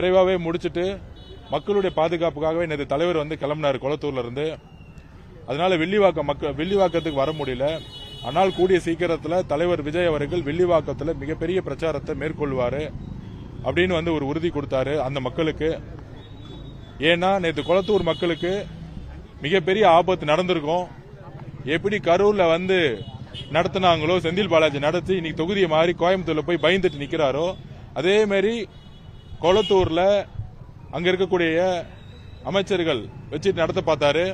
விரைவாகவே முடிச்சுட்டு மக்களுடைய பாதுகாப்புக்காகவே நேற்று தலைவர் வந்து கிளம்பினார் கொளத்தூர்ல இருந்து. அதனால வில்லிவாக்கத்துக்கு வர முடியல. ஆனால் கூடிய சீக்கிரத்தில் தலைவர் விஜய் அவர்கள் வில்லிவாக்கத்தில் மிகப்பெரிய பிரச்சாரத்தை மேற்கொள்வாரு அப்படின்னு வந்து ஒரு உறுதி கொடுத்தாரு அந்த மக்களுக்கு. ஏன்னா நேற்று கொளத்தூர் மக்களுக்கு மிகப்பெரிய ஆபத்து நடந்திருக்கும். எப்படி கரூர்ல வந்து நடத்தினாங்களோ, செந்தில் பாலாஜி நடத்தி இன்னைக்கு தொகுதியை மாறி கோயம்புத்தூர்ல போய் பயந்துட்டு நிக்கிறாரோ, அதே மாதிரி கொளத்தூர்ல அங்க இருக்கக்கூடிய அமைச்சர்கள் வச்சுட்டு நடத்த பார்த்தாரு.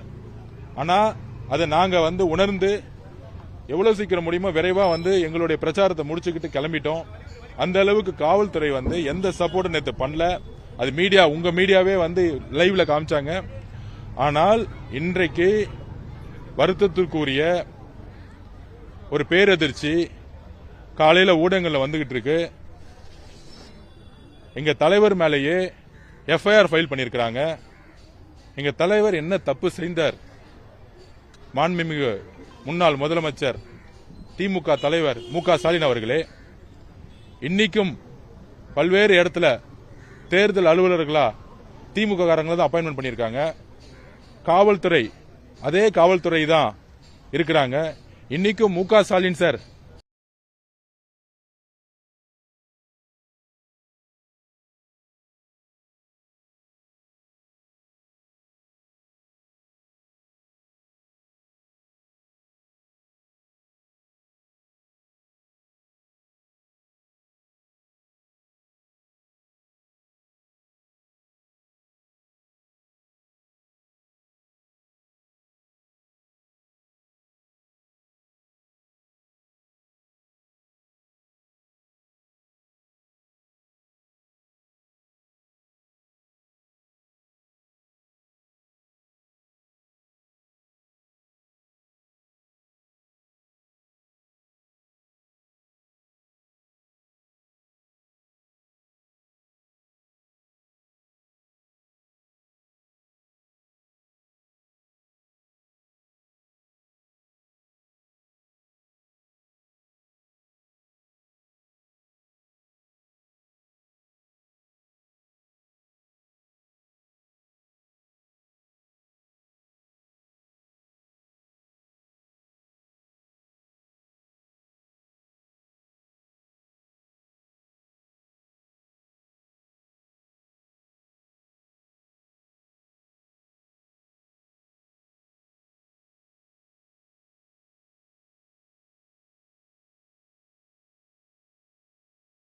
ஆனா அதை நாங்க வந்து உணர்ந்து எவ்வளவு சீக்கிரம் முடியுமோ விரைவா வந்து எங்களுடைய பிரச்சாரத்தை முடிச்சுக்கிட்டு கிளம்பிட்டோம். அந்த அளவுக்கு காவல்துறை வந்து எந்த சப்போர்ட் நேற்று பண்ணல. அது மீடியா, உங்க மீடியாவே வந்து லைவ்ல காமிச்சாங்க. ஆனால் இன்றைக்கு வருத்தத்திற்குரிய ஒரு பேரதிர்ச்சி காலையில ஊடகங்கள்ல வந்துகிட்டு இருக்கு. எங்க தலைவர் மேலேயே எஃப்ஐஆர் ஃபைல் பண்ணியிருக்கிறாங்க. எங்க தலைவர் என்ன தப்பு செய்தார்? மாண்புமிகு முன்னாள் முதலமைச்சர் திமுக தலைவர் மு.க. ஸ்டாலின் அவர்களே, இன்னைக்கும் பல்வேறு இடத்துல தேர்தல் அலுவலர்களா திமுக காரங்களை தான் அப்பாயின்மெண்ட் பண்ணியிருக்காங்க. காவல்துறை அதே காவல்துறை தான் இருக்கிறாங்க. இன்னைக்கும் மு.க. ஸ்டாலின் சார்